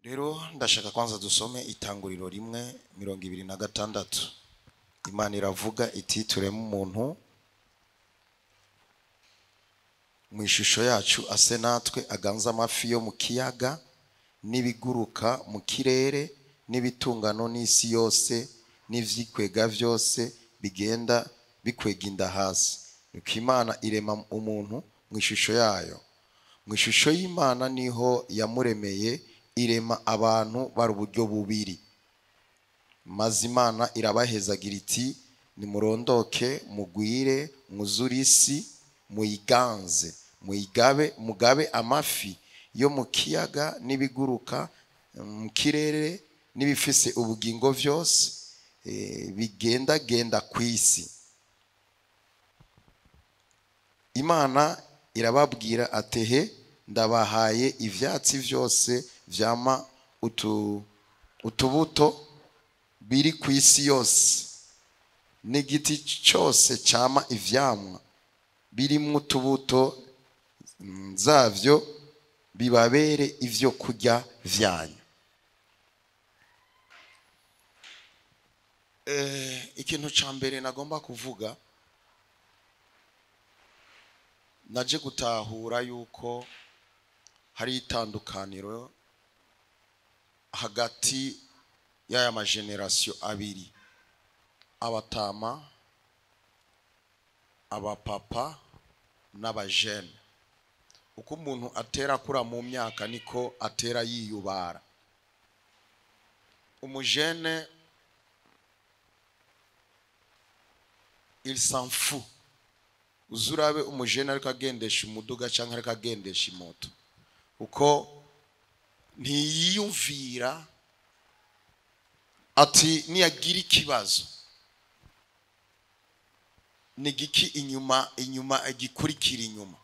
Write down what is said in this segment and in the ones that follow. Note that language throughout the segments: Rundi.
Rero ndashaka kwanza dusome itanguriro rimwe 26. Imana iravuga iti tureme umuntu mu ishusho yacu ase natwe aganza amafi yo mu kiyaga n'ibiguruka mu kirere n'ibitungano n'isi yose n'ivyikwega vyose bigenda bikwega inda hasi. Nuko Imana irema umuntu mu ishusho yayo. Mu ishusho y'Imana niho yamuremeye, irema abantu bari uburyo bubiri. Maze Imana irabahezagira iti nimurondoke mugwire mwuzure isi muyiganze mugabe amafi yo mu kiyaga n'ibiguruka mu kirere n'ibifise ubugingo vyose bigendagenda kw'isi. Imana irababwira atehe ndabahaye ivyatsi vyose vyama utubuto biri kw'isi yose n'igiti cyose cyama ivyamwa birimwo utubuto zavyo bibabere ivyo kurya vyanyu. Ikintu ca mbere nagomba kuvuga, naje gutahura yuko hari itandukaniro hagati y'aya mageneration abiri, abatama, abapapa n'abajene. Uko umuntu atera kura mu myaka niko atera yiyubara. Umujene il s'en fout. Uzurabe umujene ariko agendesha umuduga canke ariko agendesha imoto, uko ntiyiyumvira ati niyagira ikibazo nigiki inyuma igikurikira inyuma.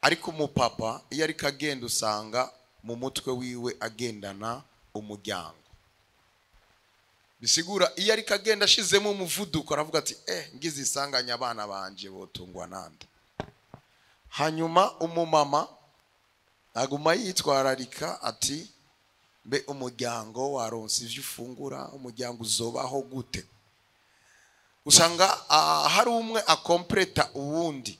Ariko umupapa iyo ariko agenda usanga mu mutwe wiwe agendana umuryango. Bisigura iyo ariko agenda ashizemo umuvuduko aravuga ati ngize isanganya abana banje botungwa nande. Hanyuma umumama aguma yitwararika ati mbe umuryango waronse ivyo ufungura, umuryango uzobaho gute. Usanga hari umwe akompleta uwundi.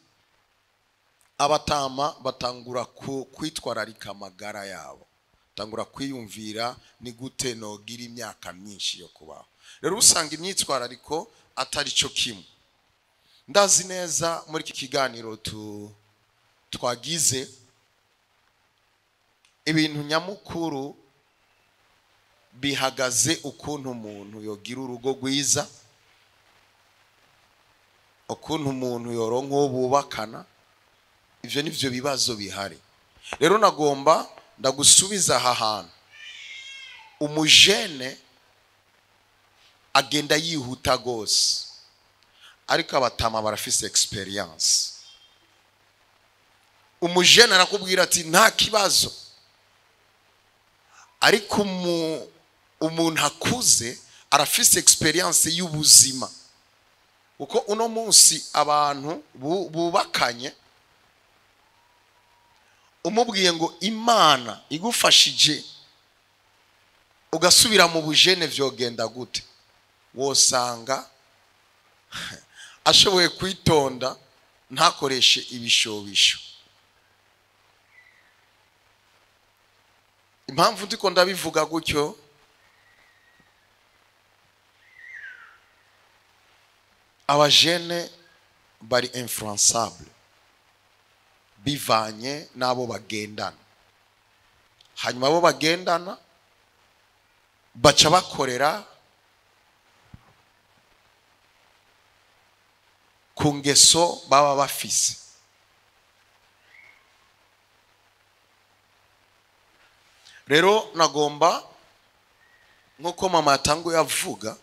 Abatama batangura kwitwararika amagara yabo, tangura kwiyumvira ni gute nogira imyaka myinshi yo kubaho. Rero usanga imyitwarariko atari cyo kimwe. Ndazi neza muri iki kiganiro twagize ibintu nyamukuru bihagaze ukuntu umuntu yogira urugo rwiza, ukuntu umuntu yoronka uwo bubakana. Ivyo nivyo bibazo bihari. Rero nagomba ndagusubiza aha hantu. Umujene agenda yihuta gose, ariko abatama barafise experience. Umujene arakubwira ati nta kibazo, ariko umuntu akuze arafise experience y'ubuzima. Uko uno munsi abantu bubakanye umubwiye ngo Imana igufashije ugasubira mu bujene vyogenda gute, wosanga ashoboye kwitonda ntakoreshe ibishobisho. Impamvu ndiko ndabivuga gutyo, abajene bari influençable bivanye nabo bagendana. Hanyuma abo bagendana baca bakorera ku ngeso baba bafise. Rero nagomba nkuko mama yatanguye avuga,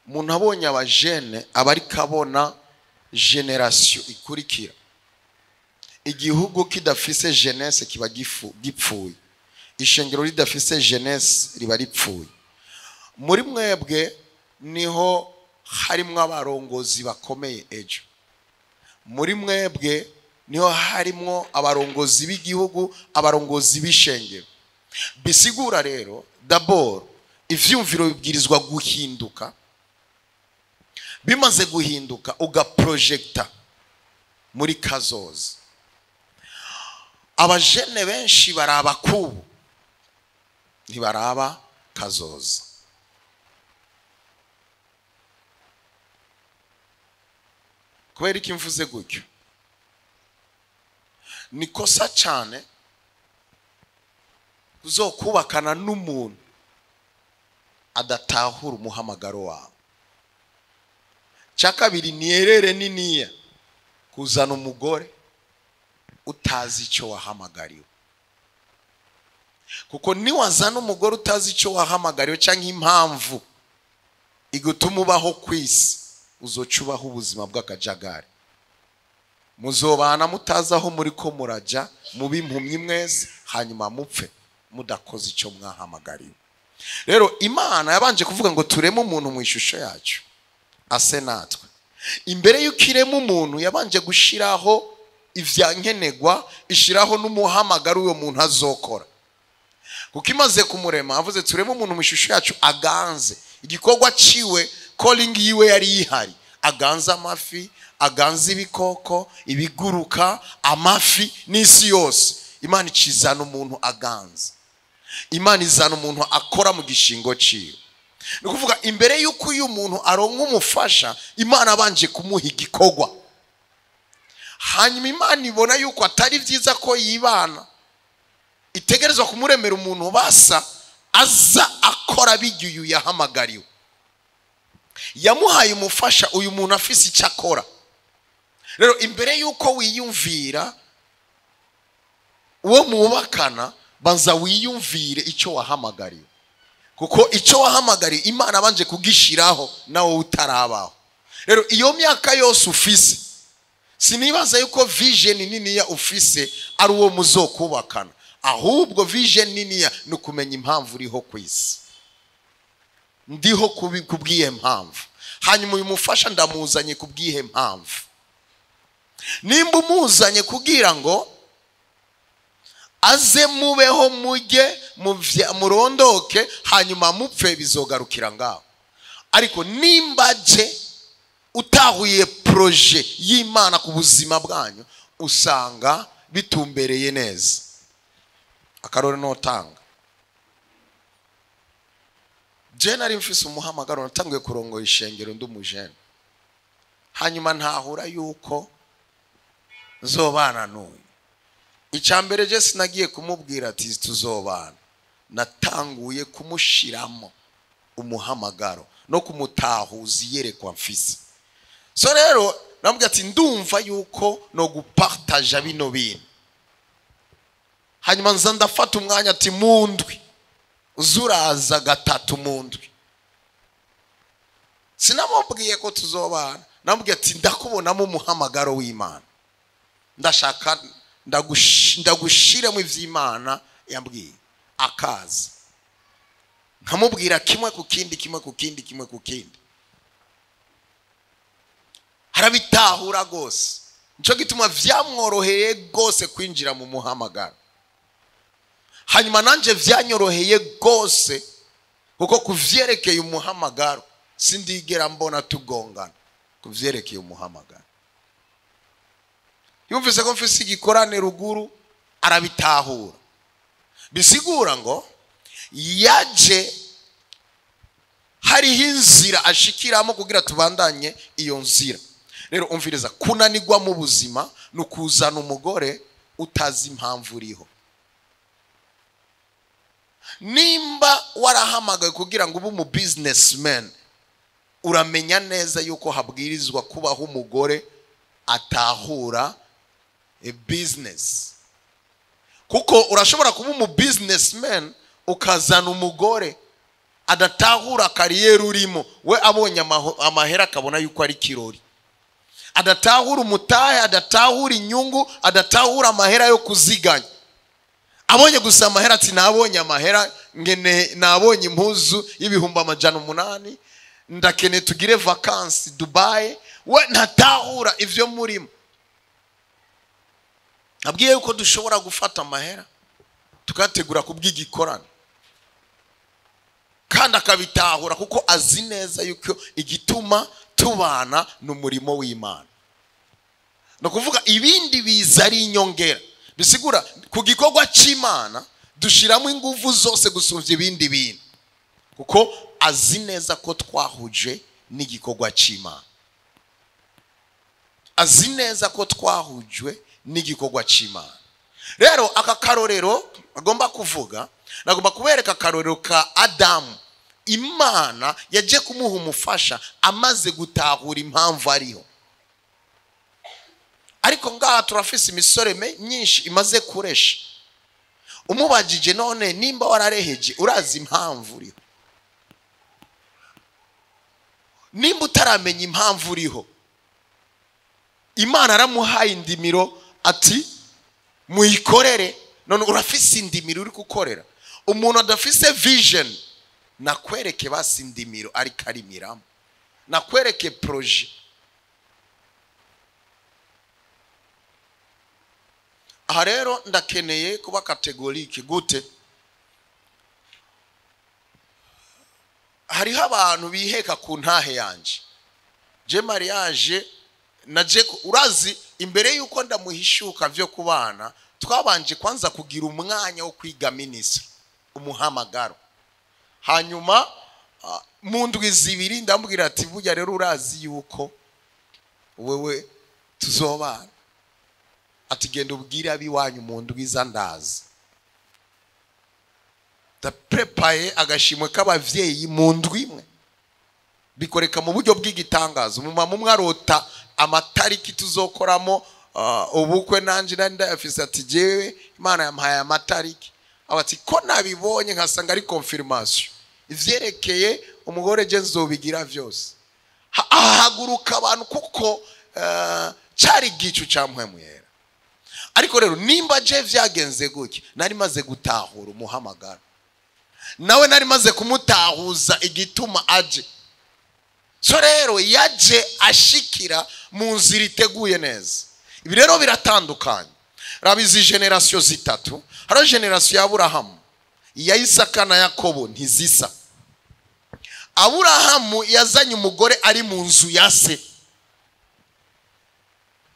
umuntu abonye abajene aba ariko abona generation ikurikira. Igihugu kidafise jeunesse kiba gipfuye, ishengero ridafise jeunesse riba ripfuye. Muri mwebwe niho harimwo abarongozi bakomeye ejo. Muri mwebwe niho harimwo abarongozi b'igihugu, abarongozi b'ishengero. Bisigura rero d'abord ivyumviro bibwirizwa guhinduka. Bimaze guhinduka ugaprojecta muri kazoza. Abajene benshi baraba kubu ntibaraba kazoza. Kubera iki mvuze gutyo? Nikosa cyane uzokubakana n'umuntu adatahura umuhamagaro wawe. Cyakabiri nierere niniya kuzana umugore utazi icyo wahamagariwe. Kuko niwazana umugore utazi icyo wahamagariwe cyangwa impamvu igutuma ubaho kwisi, uzocubaho ubuzima bw'akajagari. Muzobana mutazi aho muri ko muraja, mubimpumyi mwese, hanyuma mupfe mudakoze icyo mwahamagariwe. Rero Imana yabanje kuvuga ngo tureme umuntu mu ishusho yacu ase natwe. Imbere y'ukirema umuntu yabanje gushiraho ivyankenegwa, ishiraho n'umuhamagaro uwo muntu azokora. Kuko imaze kumurema avuze tureme umuntu mu ishusho yacu aganze. Igikorwa ciwe, calling yiwe yari yihari. Aganza amafi, aganza ibikoko, ibiguruka, amafi n'isi yose. Imana icizana umuntu aganza. Imana izana umuntu akora mu gishingo ciwe. Ni kuvuga imbere y'uko uyu muntu aronka umufasha, Imana abanje kumuha igikorwa. Hanyuma Imana ibona yuko atari byiza ko yibana, itegerezwa kumuremera umuntu basa aza akora bigiye yahamagariwe. Yamuhaye umufasha, uyu muntu afise icyo akora. Rero imbere y'uko wiyumvira uwo mubakana, banza wiyumvire icyo wahamagariwe. Kuko icyo wahamagariwe Imana abanje kugishiraho nawe utarabaho. Rero iyo myaka yose ufise, sinibaza yuko vision niniya ufise ari uwo muzokubakana. Ahubwo vision niniya nukumenya impamvu uriho kwisi. Ndiho kubwiye mpamvu. Hanyuma uyu mufasha ndamuzanye kubwiye mpamvu. Nimba umuzanye kugira ngo aze mubeho mujye murondoke hanyuma mupfe, bizogarukira ngaho. Ariko nimba je utahuye projet y'Imana ku buzima bwanyu, usanga bitumbereye neza. Akarore notanga, je nari mfise umuhamagaro, natanguye kurongoye ishengero ndumujene. Hanyuma ntahura yuko nzobana n'uyu. Icyambere je sinagiye kumubwira ati tuzobana, natanguye kumushiramo umuhamagaro no kumutahuza yerekwa mfise. So rero namubwira ati ndumva yuko no gupartager bino bintu. Hanyuma nza ndafata umwanya ati mundwi uzuraza gatatu mundwi. Sinamubwiye ko tuzobana, namubwiye ati ndakubonamo umuhamagaro w'Imana, ndashaka ndagushire mu ivy'Imana yambwiye akazi. Nkamubwira kimwe ku kindi, kimwe ku kindi, kimwe ku kindi. Harabitahura gose. Nico gituma vyamworoheye gose kwinjira mu muhamagaro. Hanyuma nanje vyanyoroheye gose kuko kuvyerekeye umuhamagaro sindigera mbona tugongana. Kuvyerekeye umuhamagaro, yumvise ko mfise igikorane ruguru, arabitahura. Bisigura ngo yaje hariho inzira ashikiramo kugira tubandanye iyo nzira. Rero umviriza, kunanirwa mu buzima nukuzana umugore utazi impamvu uriho. Nimba warahamagaye kugira ngo ube mu businessman, uramenya neza yuko habwirizwa kubaho umugore atahura a business. Kuko urashobora kuba mu businessman ukazana umugore adatahura kariyeri urimo. We abonye amahera akabona yuko ari kirori. Adatahura umutahe, adatahura inyungu, adatahura amahera yo kuziganya. Abonye gusa amahera ati nabonye amahera, ngene nabonye impuzu y'ibihumbi 800, ndakene tugire vacances Dubai. We ntatahura ivyo murimo. nabwiye yuko dushobora gufata amahera tukategura kubw'igikorano kandi akabitahura kuko azi neza yuko igituma tubana n'umurimo w'Imana. No kuvuga ibindi biza ari inyongera. Bisigura ku gikorwa c'Imana dushiramo ingufu zose gusumvya ibindi bintu kuko azi neza ko twahuje n'igikorwa c'Imana. Azi neza ko twahujwe n'igikorwa c'Imana. Rero aka karorero agomba kuvuga, nagomba kubereka akarorero ka Adamu. Imana yaje kumuha umufasha amaze gutahura impamvu ariho. Ariko ngaha turafise imisore myinshi imaze kuresha. Umubajije none nimba warareheje urazi impamvu uriho. Nimba utaramenya impamvu uriho, Imana aramuhaye indimiro ati muyikorere. None urafise indimiro uri gukorera. Umuntu adafise vision nakwereke basi indimiro ari karimiramo, nakwereke projet. Aha rero ndakeneye kuba kategorike gute. Hariho abantu biheka ku ntahe yanje. Je mariage naje urazi imbere yuko ndamuhishuka vyo kubana twabanje kwanza kugira umwanya wo kwiga ministry umuhamagaro. Hanyuma mu ndwi zibiri ndamubwira ati burya rero urazi yuko wewe tuzobana. Ati genda ubwire abiwanyu mu ndwi zandazi. Prepare agashimwe k'abavyeyi mu ndwi imwe. Bikoreka mu buryo bw'igitangazo. Umumama umwe arota amatariki tuzokoramo ubukwe nanje ndayafise ati jewe Imana yampaye amatariki. Abati ko nabibonye nkasanga ari confirmation. Ivyerekeye umugore je nzobigira vyose. Ahaguruka abantu kuko cari gicu camwemuyera. Ariko rero nimba je vyagenze guki nari maze gutahura umuhamagaro. Nawe nari maze kumutahuza igituma aje. So rero yaje ashikira mu nzira iteguye neza. Ibi rero biratandukanye. Rabizi generation zitatu. Haro generation ya Aburahamu, ya Isaka na Yakobo ntizisa. Aburahamu yazanye umugore ari mu nzu ya se.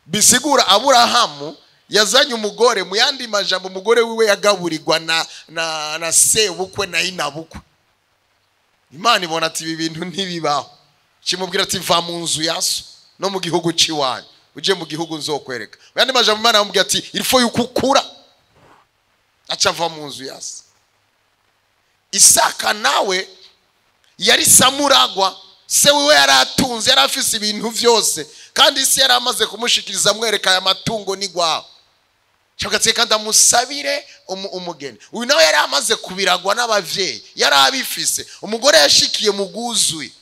Bisigura Aburahamu yazanye umugore mu yandi majambo umugore wiwe yagaburirwa na se bukwe na inabukwe. Imana ibona ati ibi bintu ntibibaho. Kimubwira ati va mu nzu yaso no mu gihugu ciwanyu uje mu gihugu nzokwereka. Yandi majambo Imana yamubwira ati ilfo yukukura acha va mu nzu yaso. Isaka nawe yari samuragwa, se wiwe yaratunze yarafise ibintu vyose kandi isi yaramaze kumushikiriza mwereka ya matungo nigwaho. Cyangwa kandi amusabire umugeni. Uyu nawe yari amaze kubiragwa n'abavyeyi, yari abifise. Umugore yashikiye muguzui.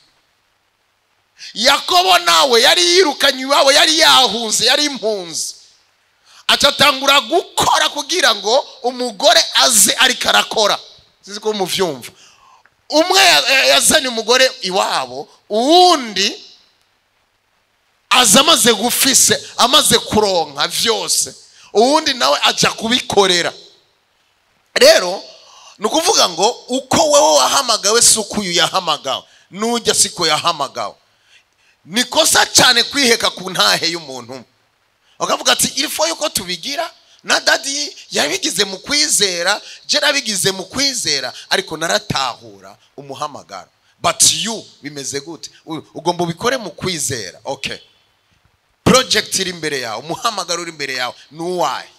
Yakobo nawe yari yirukanye iwabo, yari yahunze, yari impunzi. Acatangura gukora kugira ngo umugore aze ariko arakora. Sizi ko muvyumva. Umwe yazanye umugore iwabo, uwundi azamaze gufise, amaze kuronka vyose. Uwundi nawe aja kubikorera. Rero nukuvuga ngo uko wewe wahamagawe suko uyu yahamagawe, nujya siko yahamagawe. Nikosa cyane kwiheka ku ntahe y'umuntu. Akavuga ati ilfo yuko tubigira na dadi yabigize mu kwizera, je nabigize mu kwizera, ariko naratahura umuhamagaro. But you bimeze gute? Ugomba ubikore mu kwizera. Okay. Project iri imbere yawe, umuhamagaro uri imbere yawe, nuwaye.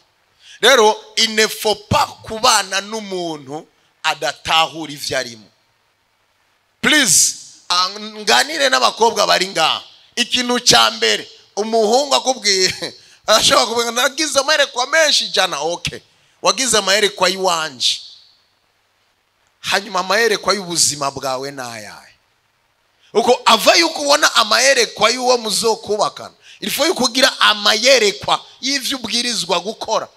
Rero inefopa kubana n'umuntu adatahura ivyo arimo. Please nganire n'abakobwa bari ngaha. Ikintu cya mbere umuhungu akubwiye ashobora kuvuga nagize amaherekwa menshi jana. Okay, wagize amaherekwa yiwanje, hanyuma amaherekwa y'ubuzima bwawe nayaye. Uko ava yuko ubona amaherekwa y'uwo muzokubakana, ilfo yuko ugira amayerekwa y'ivyo ubwirizwa gukora.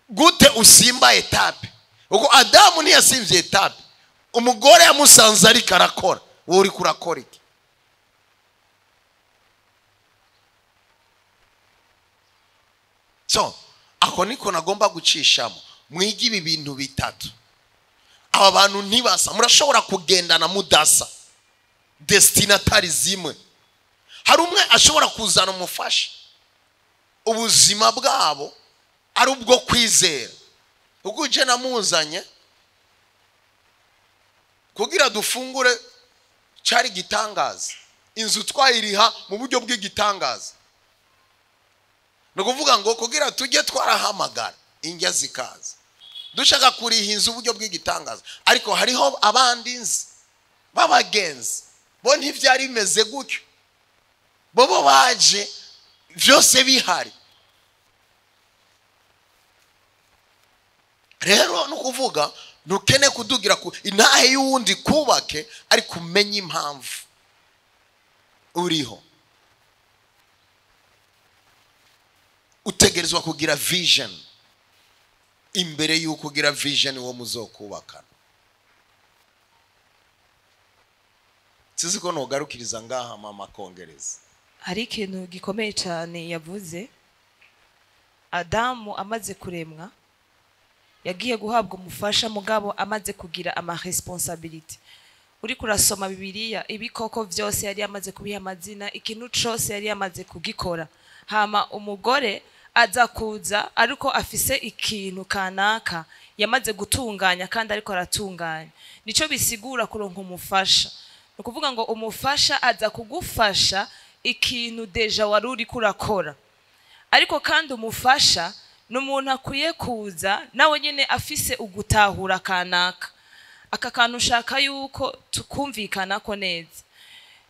Gute usimba etape. Uko Adamu ntiyasimvye etape, umugore yamusanze ariko arakora, wowe uri kurakora iki? So ako niko nagomba gucishamo. Mwigi ibi bintu bitatu. Aba bantu ntibasa, murashobora kugendana mudasa, destinatari zimwe. Hari umwe ashobora kuzana umufasha, ubuzima bwabo ari ubwo kwizera. Ubwo uje namuzanye kugira dufungure cyari gitangaza, inzu twayiriha mu buryo bw'igitangaza. No kuvuga ngo kugira tujye twarahamagara injya zikaza, dushaka kuriha inzu uburyo bw'igitangaza. Ariko hariho abandi nzi babagenzi bo ntivyari bimeze gutyo, bobo baje vyose bihari. Rero no kuvuga ntukene kudugira ku intahe y'uwundi kubake, ari kumenya impamvu uriho. Utegerezwa kugira vision imbere y'uko ugira vision wo muzokubakana. Siziko nogarukiriza ngaha mama kongereza. Hari ikintu gikomeye cyane yavuze. Adamu amaze kuremwa yagiye guhabwa umufasha, mugabo amaze kugira ama responsibility. Uri kurasoma Bibiliya, ibikoko vyose yari amaze kubiha amazina, ikintu cyose yari amaze kugikora. Hama umugore aza kuza ariko afise ikintu kanaka yamaze gutunganya kandi ariko aratunganya. Nico bisigura kuronka umufasha. Nukuvuga ngo umufasha aza kugufasha ikintu deja wari uri kurakora. Ariko kandi umufasha n'umuntu akwiye kuza nawe nyene afise ugutahura kanaka. Aka kantu ushaka yuko tukumvikana ko neza.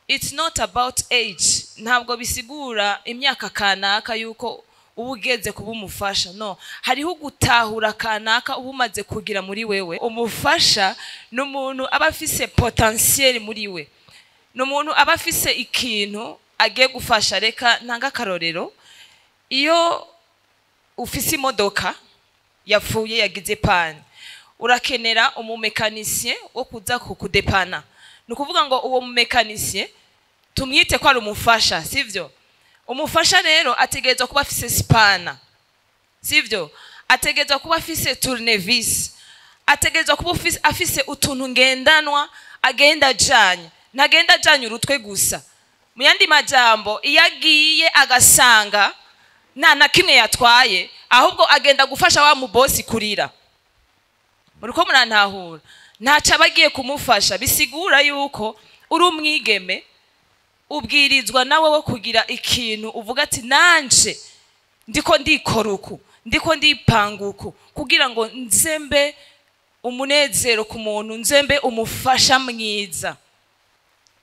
It's not about age. Ntabwo bisigura imyaka kanaka yuko ubugeze kuba umufasha. No, hariho gutahura kanaka ubumaze kugira muri wewe. Umufasha n'umuntu aba afise potentiel muri we. N'umuntu aba afise ikintu agiye gufasha. Reka ntanga karorero. Iyo ufise imodoka yapfuye yagize pane, urakenera umumekanisye wo kuza kukudepana. Nukuvuga ngo uwo mumekanisye tumwite ko ari umufasha, sivyo? Umufasha rero ategerezwa kuba afise spana, sivyo? Ategerezwa kuba afise tournevis, ategerezwa kuba afise utuntu ngendanwa agenda janye. Ntagenda janye urutwe gusa. Mu yandi majambo, iyo agiye agasanga na kimwe yatwaye, ahubwo agenda gufasha wa mubosi kurira. Muriko murantahura? Ntaca abagiye kumufasha. Bisigura yuko uri umwigeme ubwirizwa nawe wo kugira ikintu uvuga ati nanje ndiko ndikora uku, ndiko ndipanga uku, kugira ngo nzembe umunezero ku muntu, nzembe umufasha mwiza.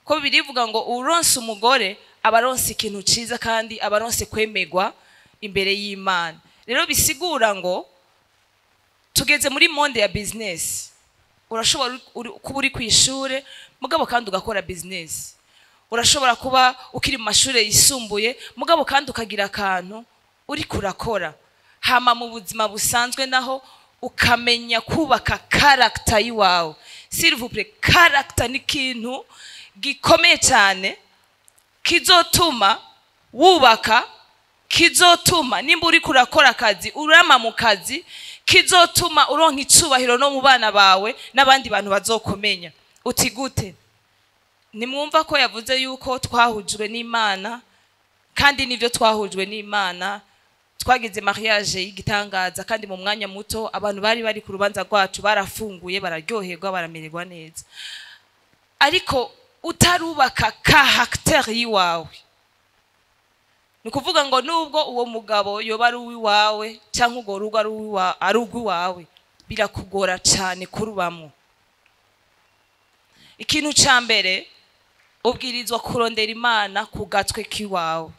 Ko birivuga ngo uronse umugore abaronse ikintu ciza kandi abaronse kwemegwa imbere y'Imana. Rero bisigura ngo tugeze muri monde ya business. Urashobora kuba uri kwishure mugabo kandi ugakora business. Urashobora kuba ukiri mu mashure yisumbuye mugabo kandi ukagira akantu uri kurakora. Hama mu buzima busanzwe naho ukamenya kubaka character yiwawe. S'il vous plaît, character ni kintu gikomeye cyane kizotuma wubaka, kizotuma nimba uri kurakora akazi urama mu kazi, kizotuma uronka icubahiro no mu bana bawe n'abandi bantu bazokomenya. Uti gute? Nimwumva ko yavuze yuko twahujwe n'Imana, kandi nivyo twahujwe n'Imana. Twagize mariage y'igitangaza kandi mu mwanya muto abantu bari ku rubanza rwacu barafunguye, bararyoherwa, baramererwa neza. Ariko utarubaka character yiwawe, nukuvuga ngo nubwo uwo mugabo yoba ari uwiwawe cyangwa ugo rugo ari uwiwawe, birakugora cyane kurubamo. Ikintu ca mbere ubwirizwa kurondera Imana ku gatwe kiwawe,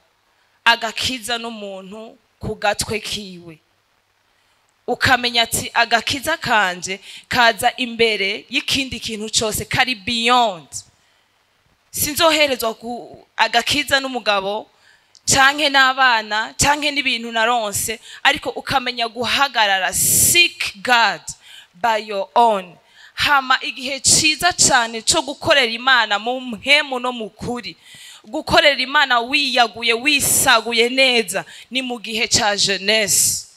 agakiza n'umuntu ku gatwe kiwe. Ukamenya ati agakiza kanje kaza imbere y'ikindi kintu cyose, kari beyond. Sinzoherezwa agakiza n'umugabo canke n'abana canke n'ibintu naronse, ariko ukamenya guhagarara. Seek God by your own. Hama igihe ciza cyane cyo gukorera Imana mu mpemu no mukuri, gukorera Imana wiyaguye wisaguye neza ni mu gihe ca jeunesse,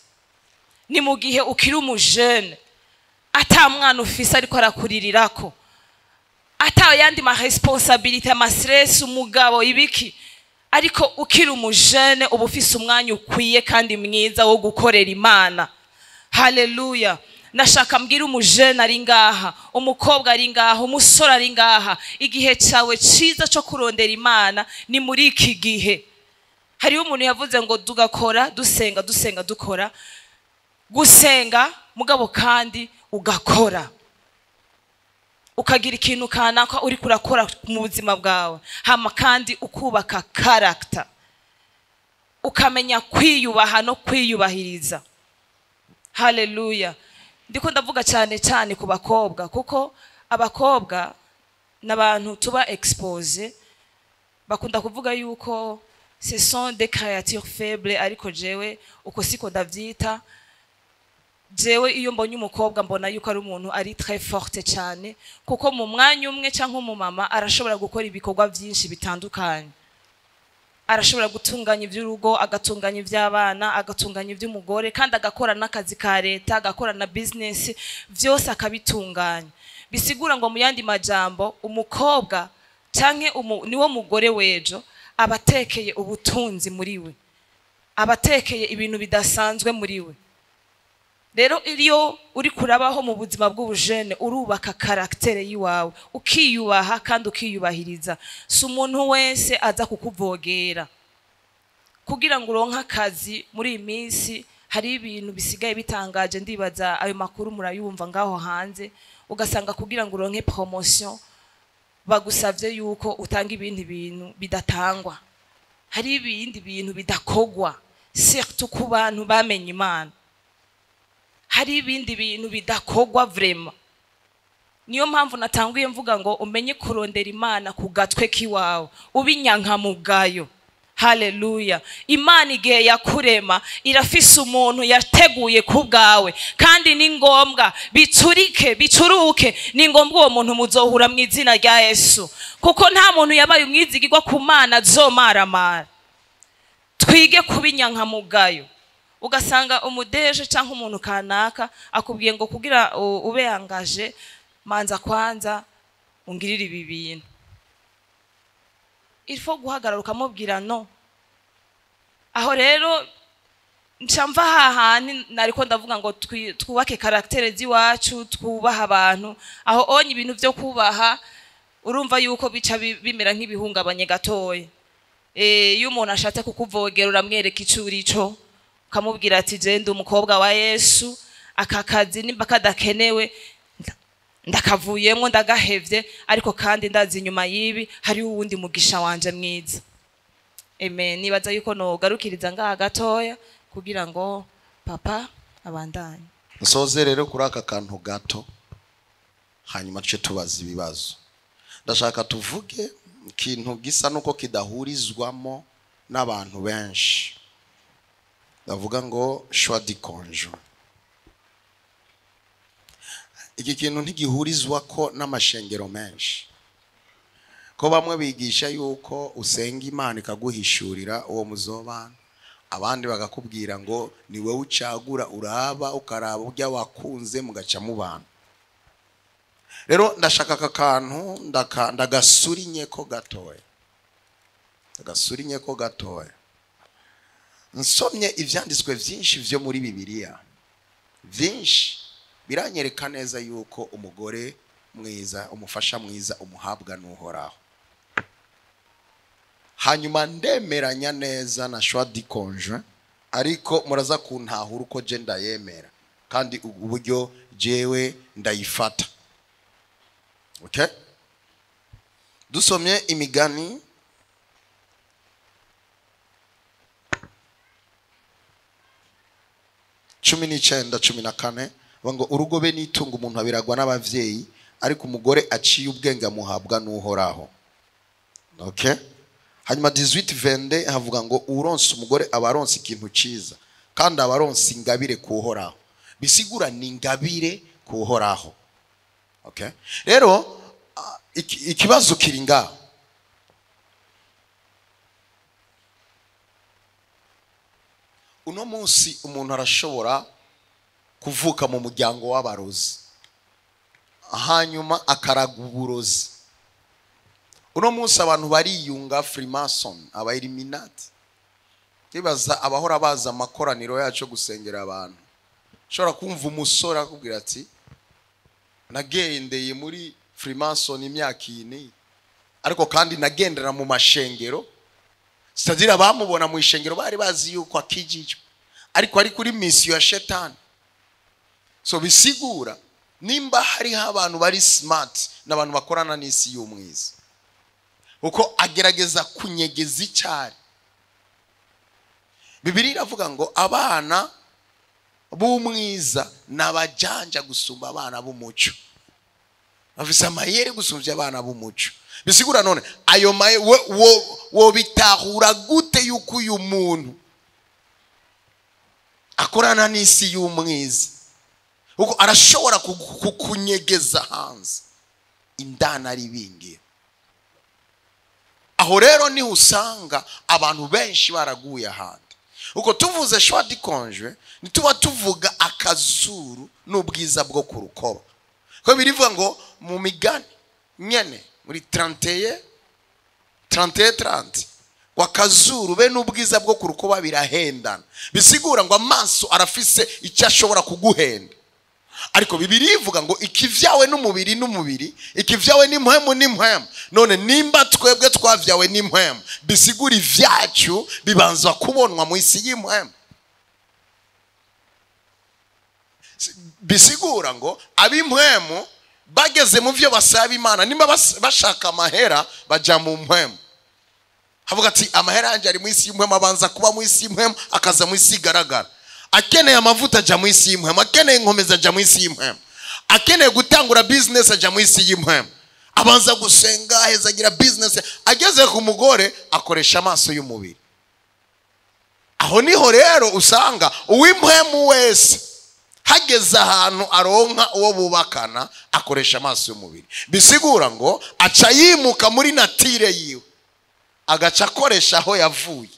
ni mu gihe ukiri umujene ata mwana ufise ariko arakuririrako, ata yandi ma responsabilité ama stress umugabo ibiki, ariko ukiri umujene uba ufise umwanya ukwiye kandi mwiza wo gukorera Imana. Haleluya. Nashaka mbwira umujene ari ngaha, umukobwa ari ngaha, umusore ari ngaha, igihe cyawe ciza cyo kurondera Imana ni muri iki gihe. Hariho umuntu yavuze ngo tugakora dusenga dukora, gusenga mugabo kandi ugakora, ukagira ikintu kanaka uri kurakora mu buzima bwawe, hama kandi ukubaka character, ukamenya kwiyubaha no kwiyubahiriza. Haleluya. Ndiko ndavuga cyane ku bakobwa, kuko abakobwa n'abantu tuba expose, bakunda kuvuga yuko ce sont des créatures faibles, ariko jewe uko siko ndavyita. Jewe iyo mbonye umukobwa mbona yuko ari umuntu ari très forte cyane, kuko mu mwanya umwe cyangwa mu mama arashobora gukora ibikorwa byinshi bitandukanye. Arashobora gutunganya iby'urugo, agatunganya iby'abana, agatunganya iby'umugore, kandi agakora n'akazi ka leta, agakora na business, byose akabitunganya. Bisigura ngo mu yandi majambo umukobwa canke niwo mugore wejo abatekeye ubutunzi muri we, abatekeye ibintu bidasanzwe muri we. Rero iyo uri kurabaho mu buzima bw'ubujene urubaka karaktere yiwawe, ukiyubaha kandi ukiyubahiriza. Si umuntu wese aza kukuvogera kugira ngo uronke akazi. Muri iyi minsi hari ibintu bisigaye bitangaje, ndibaza ayo makuru murayumva ngaho hanze, ugasanga kugira ngo uronke promotion bagusavye yuko utanga ibindi bintu bidatangwa, hari ibindi bintu bidakogwa, surtout ku bantu bamenye Imana. Hari ibindi bintu bidakogwa vraiment. Niyo mpamvu natanguye mvuga ngo umenye kurondera Imana ku gatwe kiwawe, ubinyankamugayo. Haleluya. Imana igihe yakurema irafise umuntu yateguye kubwawe, kandi ni ngombwa bicuruke, ni ngombwa uwo muntu muzohura mu izina rya Yesu, kuko nta muntu yabaye umwizigirwa ku Mana azomaramara. Twige kubinyankamugayo. Ugasanga umudeje cyangwa umuntu kanaka akubwiye ngo kugira ube yangaje manza kwanza ungirira ibi bintu. Il faut guhagarara ukamubwira no. Aho rero ncamva hahani nariko ndavuga ngo twubake karaktere ziwacu, twubaha abantu. Aho onye ibintu byo kubaha urumva yuko bica bimera nk'ibihungabanye gatoye. Iyo umuntu ashatse kukuvogera uramwereka icurico, ukamubwira ati je ndi umukobwa wa Yesu, akakazi nimba kadakenewe ndakavuyemo ndagahevye, ariko kandi ndazi inyuma yibi hari uwundi mugisha wanje mwiza. Amen. Nibaza yuko nogarukiriza ngaha gatoya kugira ngo papa abandanye. Nsoze rero kuri aka kantu gato, hanyuma tuce tubaza ibibazo. Ndashaka tuvuge ikintu gisa nuko kidahurizwamo n'abantu benshi. Ndavuga ngo choix du conjoint. Iki kintu ntigihurizwa ko n'amashengero menshi, ko bamwe bigisha yuko usenga Imana ikaguhishurira uwo muzobana, abandi bagakubwira ngo ni wewe ucagura, uraba ukaraba ujya wakunze mugaca mubana. Rero ndashaka aka kantu ndagasurinye ko gatoya. Nsomye ivyanditswe vyinshi vyo muri Bibiliya, vyinshi biranyereka neza yuko umugore mwiza, umufasha mwiza umuhabwa n'Uhoraho. Hanyuma ndemeranya neza na choix du conjoint, ariko muraza kuntahura uko je ndayemera kandi uburyo jewe ndayifata. Okay? Dusomye Imigani 19:14 ngo urugo be nitunga umuntu abiragwa n'abavyeyi, ariko umugore aciye ubwenge amuhabwa n'Uhoraho. Okay? Hanyuma 18:22 havuga ngo uronse umugore abaronse ikintu ciza, kandi abaronse ingabire kuhoraho. Bisigura ni ingabire kuhoraho. Okay? Rero ikibazo kiringa, uno munsi umuntu arashobora kuvuka mu muryango w'abarozi hanyuma akaraga uburozi. Uno munsi abantu bariyunga Freemason, aba Illuminati. Kibaza abahora baza amakoraniro yacu gusengera abantu. Shora kumva umusore akubwira ati nagendeye muri Freemason imyaka ine, ariko kandi nagendera mu mashengero. Sitadira bamubona mu ishengero bari bazi yuko akijijwe, ariko ari kuri misiyo ya shetani. So bisigura nimba hari abantu bari smart n'abantu bakorana n'isi y'umwiza, uko agerageza kunyegeza icyari. Bibiliya iravuga ngo abana b'umwiza n'abajanja gusumba abana b'umucyo, bafise amayeri gusumbya abana b'umucyo. Bisigura none ayo maye wo bitahura gute yuko uyu muntu akorana n'isi y'umwiza, uko arashobora kukunyegeza hanze indana ari bingira. Aho rero ni usanga abantu benshi baraguye ahandi. Uko tuvuze choix de conjoint nituba tuvuga akazuru n'ubwiza bwo ku rukoba. Ko birivuga ngo mu migani nyene muri 30 wakazuru be n'ubwiza bwo ku rukoba birahendana. Bisigura ngo amaso arafise icyo ashobora kuguhenda. Ariko Bibiliya ivuga ngo ikivyawe n'umubiri n'umubiri, ikivyawe n'impwemu n'impwemu. None nimba twebwe twavyawe n'impwemu, bisigura ivyacu bibanza kubonwa mu isi y'impwemu. Bisigura ngo abimpwemu bageze mu byo basaba Imana, nimba bashaka amahera baja mu mpwemu. Havuga ati amahera yanje ari mu isi y'impwemu, abanza kuba mu isi y'impwemu akaza mu isi igaragara. Akeneye amavuta aja mu isi y'impwemu, akeneye inkomeza aja mu isi y'impwemu, akeneye gutangura business aja mu isi y'impwemu. Abanza gusenga heza agira business, ageze ku mugore akoresha amaso y'umubiri. Aho niho rero usanga uw'impwemu wese hageze ahantu aronka uwo bubakana akoresha amaso y'umubiri. Bisigura ngo aca yimuka muri natire yiwe agaca akoresha aho yavuye.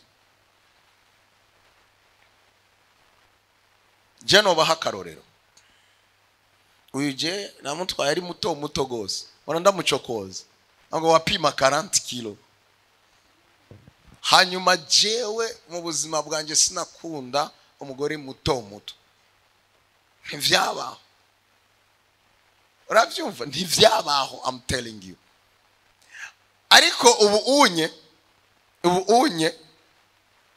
Jeno bahakarorero uyuje namutwaye ari muto gose, ora ndamucokoza ngo wapima 40 kilo. Hanyuma jewe mu buzima bwanje sinakunda umugore muto. Ntivyabaho, uravyumva, ntivyabaho, I'm telling you. Ariko ubu unye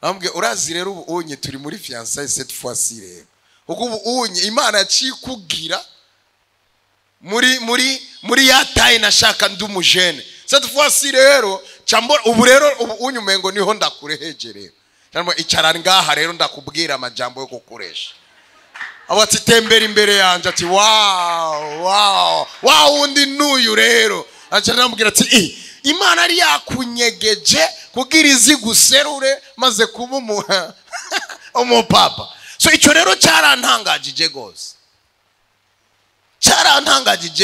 nambwe urazi rero ubu unye turi muri fiançailles cette fois-ci rero. Uko ubu unye Imana yacikugira muri yataye nashaka ndumujene. Cette fois-ci rero cyambora ubu rero ubu unye umengo niho ndakurehegerera. Cyangwa icara ngaha rero ndakubwira amajambo yo gukoresha. Abati tembera imbere yanje ati wow undi nuyu rero. Acha namubwira ati Imana ari yakunyegeje kugira izi guserure maze kuba umupapa. So icyo rero cyarantangajije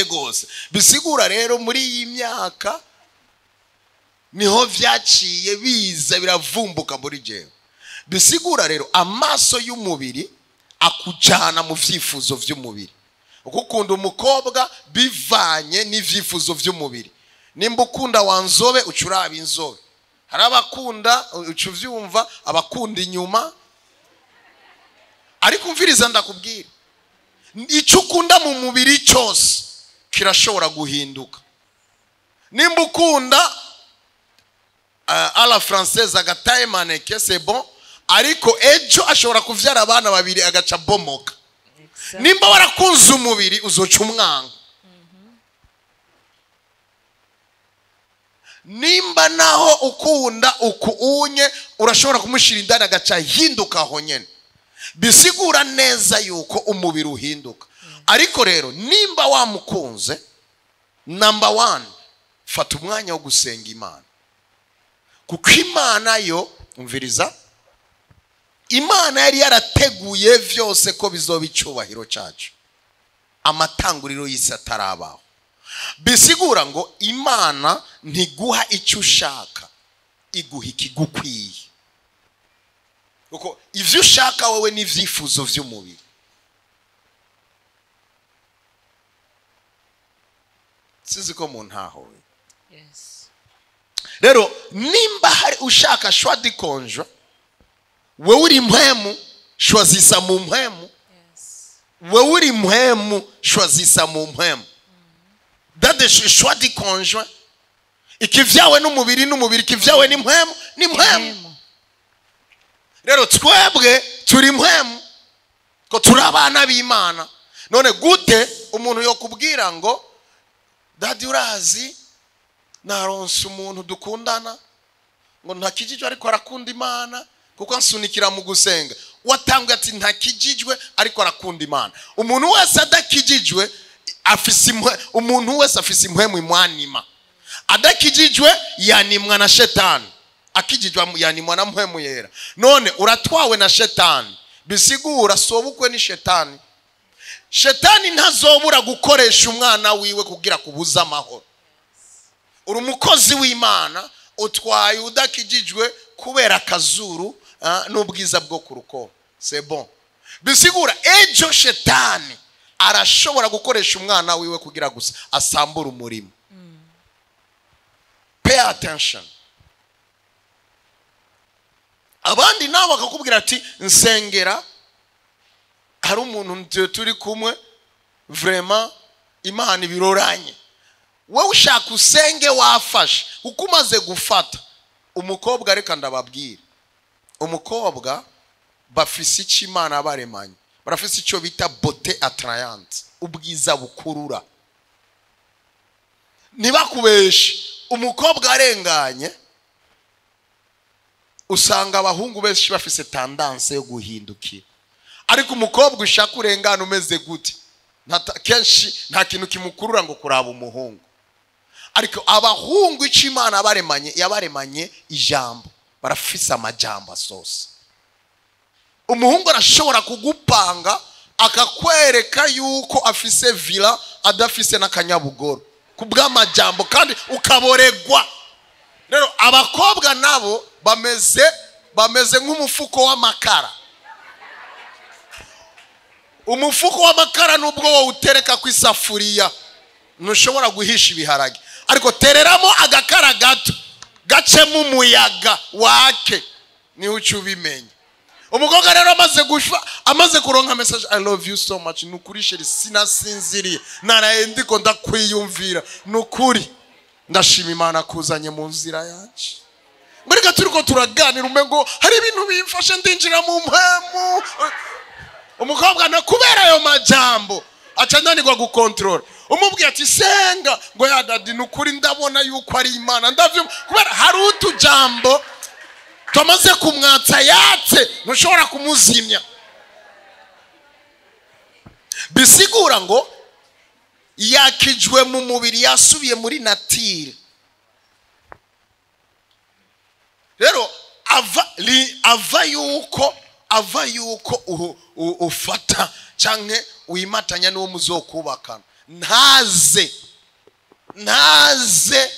gose. Bisigura rero muri iyi myaka niho vyaciye biza biravumbuka muri jewe. Bisigura rero amaso y'umubiri akujana mu vyifuzo vy'umubiri. Uko ukunda umukobwa bivanye n'ivyifuzo vy'umubiri. Nimba ukunda wanzobe ucuraba inzobe. Hari abakunda ucuvyumva abakunda inyuma. Ariko umviriza ndakubwira, icyo ukunda mu mubiri cyose kirashobora guhinduka. Nimba ukunda à la française agataye maneke c'est bon, ariko ejo ashobora kuvyara abana babiri agaca bomoka. Nimba warakunze umubiri uzoca umwanga. Nimba naho ukunda unye urashobora kumushira indani agaca hinduka aho nyene. Bisigura neza yuko umubiri uhinduka. Ariko rero nimba wamukunze, number 1, fata umwanya wo gusenga Imana. Kuko Imana yo, umviriza, Imana yari yarateguye vyose ko bizoba icubahiro cyacu. Amatanguriro y'isi atarabaho. Bisigura ngo Imana ntiguha icyo ushaka, iguha ikigukwiye. kuko ivyo ushaka wowe n'ivyifuzo vy'umubiri. Sizi ko mu ntaho. Yes. Rero nimba hari ushaka shwadi konjwa, wewe uri mpemu shwazisa mu mpemu. Yes. Wewe uri mpemu shwazisa mu mpemu. Dade shwadi konjwa ikivyawe n'umubiri ikivyawe ni mpemu. Rero twebwe turi mpemu ko turi abana b'Imana. None gute umuntu yo kubwira ngo dadi urazi naronse umuntu dukundana ngo ntakijijwe ariko arakunda Imana kuko ansunikira mu gusenga. Watambwe ati ntakijijwe ariko arakunda Imana. Umuntu wese adakijijwe umuntu wese afise impwemu imwanima. Adakijijwe yanimwa na shetani. Akijijwe yanimwa na mpwemu yera. None uratwawe na shetani, bisigura sobukwe ni shetani. Shetani ntazobura gukoresha umwana wiwe kugira kubuza amahoro. Uri umukozi w'Imana utwaye udakijijwe kubera akazuru n'ubwiza bwo kuruko. C'est bon. Bisigura ejo shetani arashobora gukoresha umwana wiwe kugira gusa asambura umurimo. Pay attention. Abandi nabo bakakubwira ati nsengera hari umuntu turi kumwe vraiment Imana ibiroranye. Wowe ushaka usenge wafashe uko umaze gufata umukobwa. Reka ndababwira umukobwa bafise iki Imana baremanye, barafise icyo bita beauté attrayante, ubwiza bukurura. Nibakubeshe umukobwa arenganye usanga abahungu benshi bafise tendance yo guhindukira. Ariko umukobwa ushaka urengana umeze gute kenshi nta kintu kimukurura ngo kuraba umuhungu. Ariko abahungu ico Imana baremanye yabaremanye ijambo, barafise amajambo asose. Umuhungu arashobora kugupanga akakwereka yuko afise villa adafise n'akanyabugoro kubw'amajambo kandi ukaboregwa. Rero abakobwa nabo bameze nk'umufuko w'amakara. Umufuko w'amakara nubwo wo utereka ku isafuriya ntushobora guhisha ibiharage, ariko tereramo agakara gato gacemo umuyaga wake niho ucubimenya. Umukobwa rero amaze kuronka message I love you so much, nukuri sheri sinasinziriye naraye ndiko ndakwiyumvira, nukuri ndashima Imana kuzanye mu nzira yacu. Mbega turiko turaganira umengo hari ibintu bimfashe ndinjira mu mpemu. Umukobwa nakubera ayo majambo acananirwa gukontrola. Umubwiye ati senga ngo ya dadi nukuri ndabona yuko ari Imana ndavyo kubera hari utujambo tumaze kumwatsa yatse ntushobora kumuzimya. Bisigura ngo yakijwe mu mubiri yasubiye muri natire. Rero ava yuko ufata canke uyimatanya n'uwo muzokubakana. Ntaze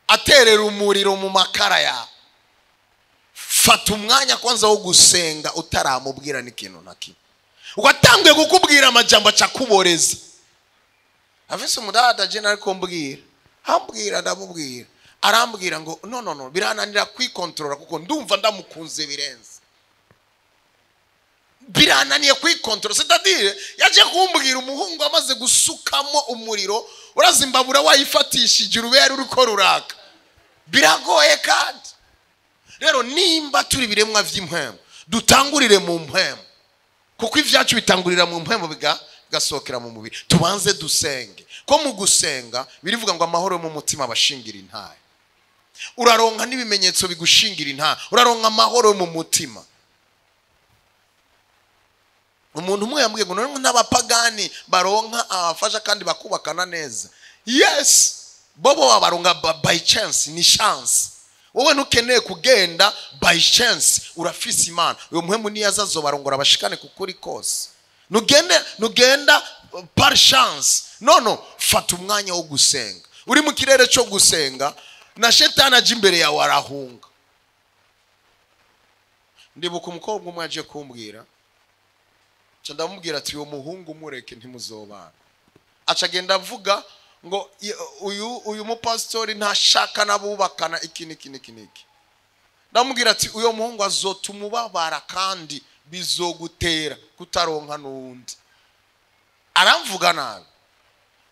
aterera umuriro mu makara yawe. Fata umwanya kwanza wo gusenga utaramubwira n'ikintu na kimwe. Ugatangiye kukubwira amajambo acakuboreza. Afise umudada je nariko mbwira. Hambwira ndamubwira. Arambwira ngo no birananira kwikontrola kuko ndumva ndamukunze birenze. Birananiye kwikontrola. C'est-à-dire yaje kumbwira umuhungu amaze gusukamo umuriro urazimbabura wayifatishije urubera uriko ruraka. Biragoye kandi. Rero nimba turi biremwa vy'impwemu dutangurire mu mpwemu kuko ivyacu bitangurira mu mpwemu bigasokera mu mubiri. Tubanze dusenge ko mu gusenga birivuga ngo amahoro mu mutima bashingira intaye. Uraronka n'ibimenyetso bigushingira intaye, uraronka amahoro mu mutima. Umuntu umwe yambwiye ngo n'abapagani baronka abafasha kandi bakubakana neza. Yes, bobo baronka by chance, ni chance. Wowe ntukeneye kugenda by chance, urafise Imana. Uyo muhemu ni yazazo barongora bashikane kukuri kose. Nugenda par chance. No, fata umwanya wo gusenga. Uri mu kirere cyo gusenga na shetani aje imbere yawe arahunga. ndibuka umukobwa umwe aje kumbwira ca ndamubwira ati uwo muhungu mureke ntimuzobana. Aca agenda avuga ngo uyu mupastori ntashaka nabubakana iki. Ndamubwira ati uyo muhungu azotuma ubabara kandi bizogutera kutaronka n'undi. Aramvuga nabi.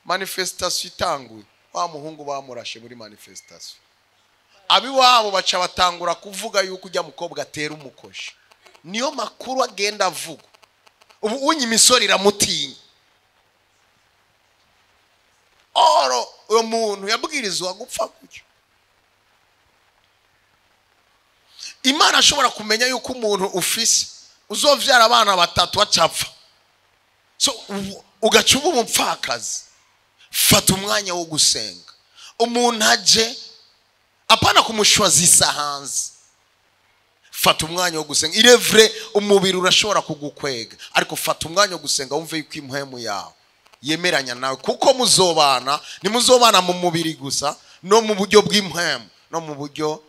Manifestation itanguye, wa muhungu bamurashe muri manifestation. Abiwabo baca batangura kuvuga yuko ujya mukobwa atera umukoshi. Niyo makuru agenda avuga. Ubu unyi imisori iramutinya. Oro uyo muntu yabwirizwa gupfa gutyo. Imana ashobora kumenya yuko umuntu ufise uzovyara abana batatu acapfa. So ugacuba umupfakazi. Fata umwanya wo gusenga. Umuntu aje apana kumushwazisa hanze. Fata umwanya wo gusenga. Irevre umubiri urashobora kugukwega, ariko fata umwanya wo gusenga wumve yuko impwemu yawe yemeranya nawe, kuko muzobana nimuzobana mu mubiri gusa, no mu buryo bw'impwemu no mu buryo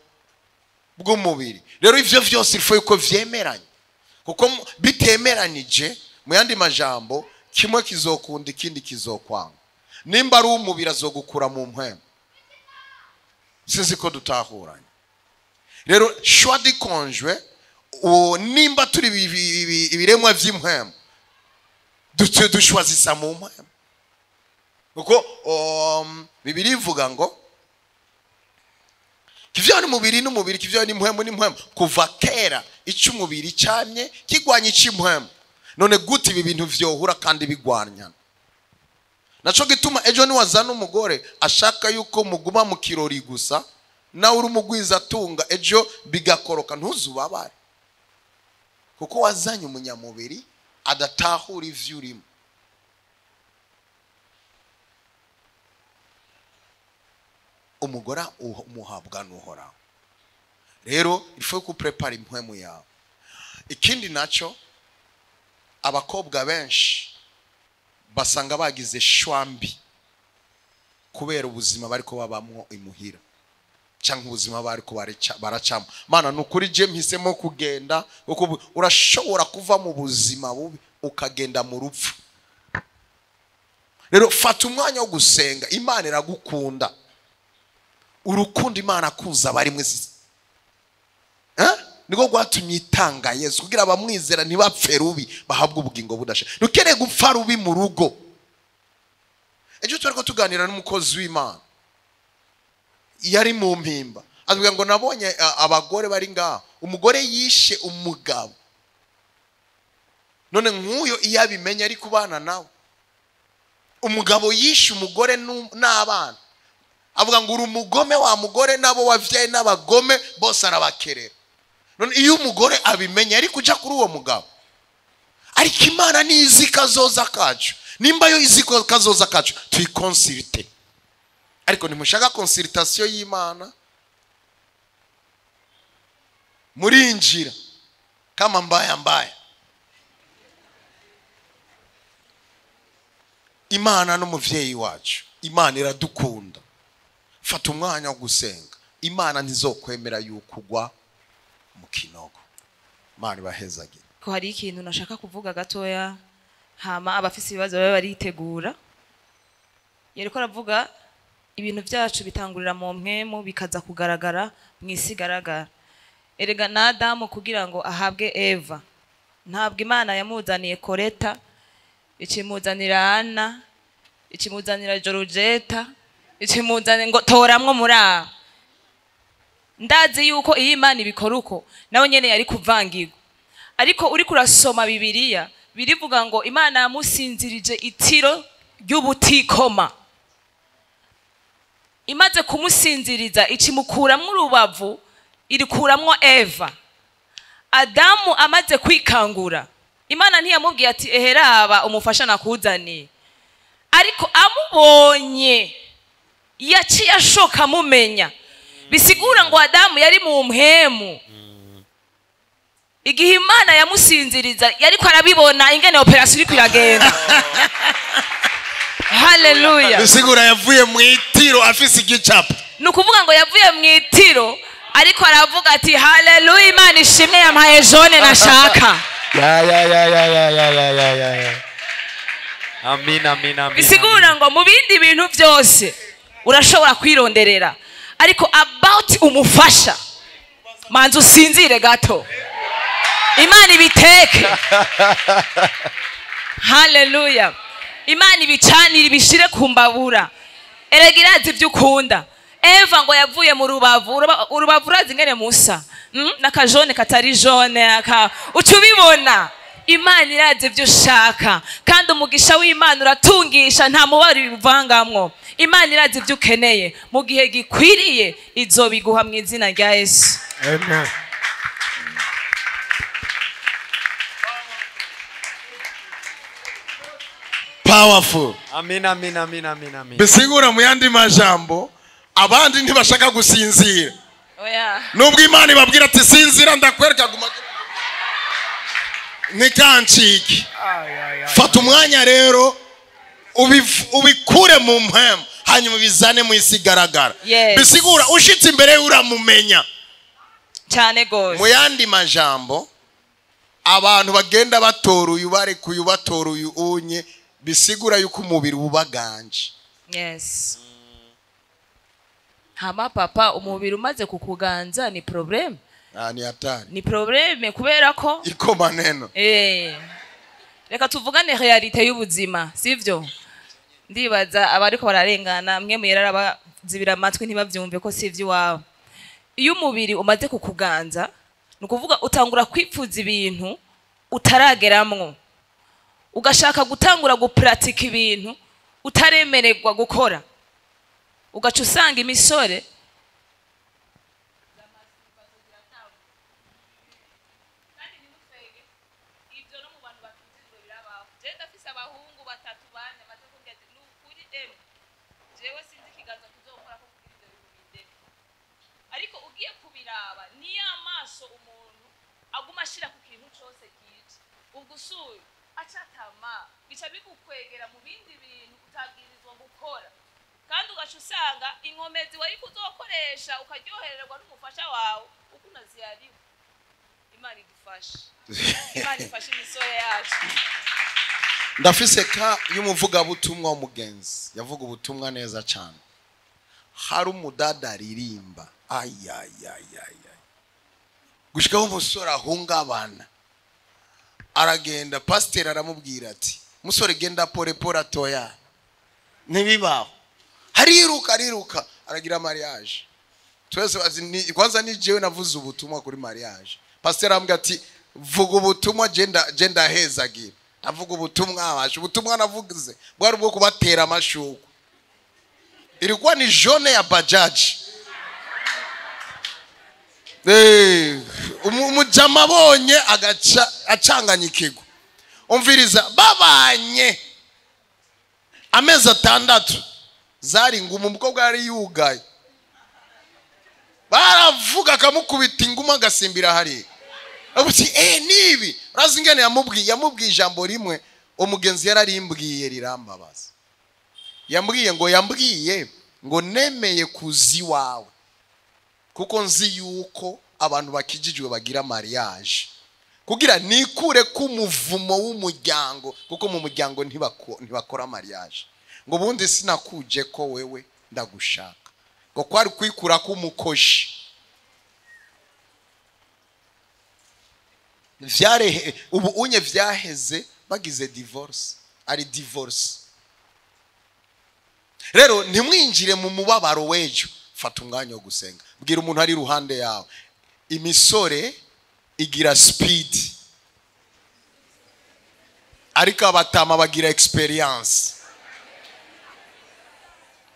bw'umubiri. Rero ivyo vyose ifo yuko vyemeranya, kuko bitemeranije mu yandi majambo kimwe kizokunda ikindi kizokwanga. Nimba ari umubiri azogukura mu mpwemu. Sinzi ko dutahuranye. Rero shwadi konjwe nimba turi ibiremwa vy'impwemu dushwazisa mu mpwemu. Kuko Bibiri ivuga ngo kivyo ni mubiri n'umubiri, kivyo ni mpwemu n'impwemu. Kuva kera icumubiri cyamye kigwanya ic'impwemu. None gute ibi bintu vyohura kandi bigwanyana? Naco gituma ejo ni wazana umugore ashaka yuko muguma mu kirori gusa, na uri umugwiza tunga ejo bigakoroka, ntuzubabare. Kuko wazanye umunyamubiri adatahura ivyo urimo. Umugora umuhabwa n'uhora. Rero ifo kuprepara impwemu yawe. Ikindi naco abakobwa benshi basanga bagize shwambi kubera ubuzima bariko babamwo imuhira, cyangwa ubuzima bariko baracamo. Mana nukuri je mpisemo kugenda, kuko urashobora kuva mu buzima bubi ukagenda mu rupfu. Rero fata umwanya wo gusenga. Imana iragukunda. Urukundo Imana kuza bari mwese niko gwatumye itanga Yesu kugira abamwizera ntibapfe rubi, bahabwa ubugingo budasha. Nukeneye gupfa rubi mu rugo. Ejo twariko tuganira n'umukozi w'Imana yari mu mpimba, avuga ngo nabonye abagore bari ngaho, umugore yishe umugabo. None nk'uyo iyo abimenya ari kubana nawe, umugabo yishe umugore n'abana, avuga ngo uri umugome wa mugore, nabo wavyaye n'abagome bose arabakerera. None iyo umugore abimenya ari kuja kuri uwo mugabo. Ariko Imana nizi kazoza kacu. Nimba yo izi kazoza kacu tuyikonsulte. Ariko nimushaka consultation y'Imana murinjira kama mbaya. Imana n'umuvyeyi wacu. Imana iradukunda. Fata umwanya wo gusenga. Imana ntizokwemera yuko ugwa mu kinogo. Imana ibahezage. Ko hari ikintu nashaka kuvuga gatoya, hama abafise ibibazo baba baritegura. Yeriko aravuga ibintu byacu bitangurira mu mpwemu bikaza kugaragara mu isi garagara. Erega na Adamu kugira ngo ahabwe Eva, ntabwo Imana yamuzaniye Koreta, ikimuzanira Ana, ikimuzanira Jorujeta, ikimuzanira ngo toramwo muri aho. Ndazi yuko iyi Imana ibikora uko nawe nyene yari kuvangirwa. Ariko uri kurasoma Bibiliya birivuga ngo Imana yamusinzirije itiro ry'ubutikoma. Imaze kumusinziriza ikimukuramwo urubavu, irikuramwo Eva. Adamu amaze kwikangura, Imana ntiyamubwiye ati eheraba umufasha nakuzaniye. Ariko amubonye yaciye ashoka mumenya. Bisigura ngo Adamu yari mu mpwemu. Igihe Imana yamusinziriza yariko arabibona ingene operation iri kwiragenda. Hallelujah. Bisigura yavuye mu itiro afise igicapo. Nukuvuga ngo yavuye mu itiro ariko aravuga ati haleluya, Imana ishimwe yampaye jone nashaka. Amina. Bisigura ngo mu bindi bintu byose urashobora kwironderera, ariko about umufasha manzi usinzire gato, Imana ibiteke. Haleluya. Imana ibicanira ibishire kumbabura. Erega irazi ibyo ukunda. Eva ngo yavuye mu urubavu urazi ngene Musa n'akajone katari jone ucubibona. Imana irazi ibyo ushaka, kandi umugisha w'Imana uratungisha, nta mubari bivangamwo. Imana irazi ibyo ukeneye, mu gihe gikwiriye izobiguha mu izina rya Yesu. Amen. Powerful. Amina. Bisigura mu yandi majambo, abandi ntibashaka gusinzira. Oya. Nubwo Imana ibabwira ati sinzira ndakwereka guma. Nikanciki. Fata umwanya rero ubikure mu mpemu, hanyuma bizane mu isigaragara. Yes. Bisigura ushitse imbere uramumenya Cyane gose. mu yandi majambo, abantu bagenda batora uyu barekuye batora uyu unye, bisigura yuko umubiri ubaganje. Yes. Hama papa, umubiri umaze kukuganza ni problem. Ni hatari. Ni probleme kubera ko iko maneno. Reka tuvugane realite y'ubuzima, sivyo? Ndibaza abariko bararengana, mwe muyerara bazibira amatwi ntibavyumve ko sivyo wawe. Iyo umubiri umaze kukuganza, nukuvuga utangura kwipfuza ibintu utarageramwo. Ugashaka gutangura gupratika ibintu utaremererwa gukora. Ugaca usanga imisore ariko ugiye kubiraba ni amaso umuntu aguma ashira ku kintu cyose kije, ubwo usuye acatama bica bigukwegera mu bindi bintu utabwirizwa gukora, kandi ugaca usanga inkomezi wari kuzokoresha ukaryohererwa n'umufasha wawe uko unaziyariwe. Imana idufashe. Imana ifashe imisore yacu. Ndafise ka y'umuvugabutumwa w'umugenzi yavuga ubutumwa neza cyane. Hari umudada aririmba gushikaho umusore ahungabana, aragenda, pasiteri aramubwira ati musore genda pole atoya ntibibaho, ariruka aragira mariage. Twese kwanza ni jewe navuze ubutumwa kuri mariage. Pasiteri amubwira ati vuga ubutumwa genda hezagira. Avuga ubutumwa navuze bwari bwo kubatera amashuko. Ilikuwa ni jone ya bajaji. Umujama abonye agaca acanganya ikigo. Umviriza babanye amezi 6 zari ngumu, umukobwa yari yugaye. Baravuga akamukubita inguma agasimbira hari. Abuti nibi urazi ingene yamubwiye ijambo rimwe umugenzi yararimbwiye rirambabaza. Yambwiye ngo nemeye kuzi wawe kuko nzi yuko abantu bakijijwe bagira mariage, kugira nikure ku muvumo w'umuryango, kuko mu muryango ntibakora mariage. Ngo bundi sinakuje ko wewe ndagushaka, ngo kwari kwikura ku mukoshi. Ubu unye vyaheze bagize divorce, ari divorce. Rero ntimwinjire mu mubabaro wejo, fata umwanya wo gusenga. Bwira umuntu ari ruhande yawe, imisore igira speed ariko abatama bagira experience.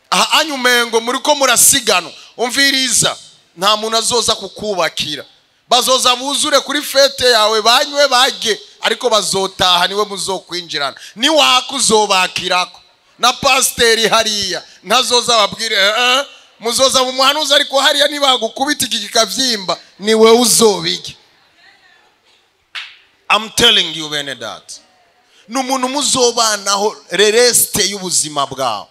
Aha anyumengo muri ko murasigano, umviriza nta muntu azoza kukubakira. Bazoza buzure kuri fete yawe banywe bage, ariko bazotaha niwe muzokwinjirana. Ni wakuzobakirako na pasiteri hariya ntazoza babwire muzoza mu muhanuzi, ariko hariya nibagukubita iki kikavyimba niwe uzobige. I'm telling you bene that. Numuntu muzobanaho rereste y'ubuzima bwawe.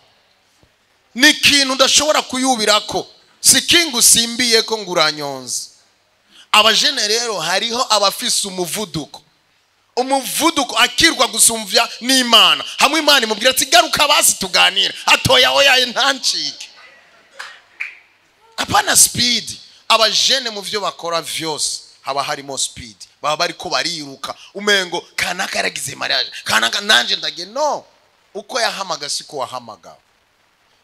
Ni kintu ndashobora kuyubirako. sikingu simbiye ko nguranyonze. Abajene rero hariho abafise umuvuduko akirwa gusumvya n'Imana. Hamwe Imana imubwira ati garuka basi tuganira, atoya oya ntancike. Apana speed. Abajene mu vyo bakora vyose haba harimo speed. Baba bariko bariruka umengo kanaka yaragize mariage, kanaka nanje ndage. No, uko yahamaga siko wahamaga,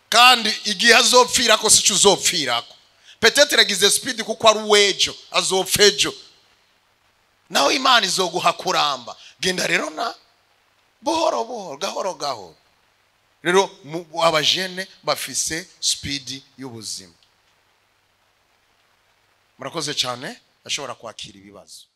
kandi igihe azopfira ko sico uzopfirako. Peut-être yagize speed kuko ari uwejo azopfejo, nawe Imana izoguha kuramba. Genda rero na buhoro buhoro, gahoro gahoro. Rero abajene bafise speed y'ubuzima. Murakoze cyane, ashobora kwakira ibibazo.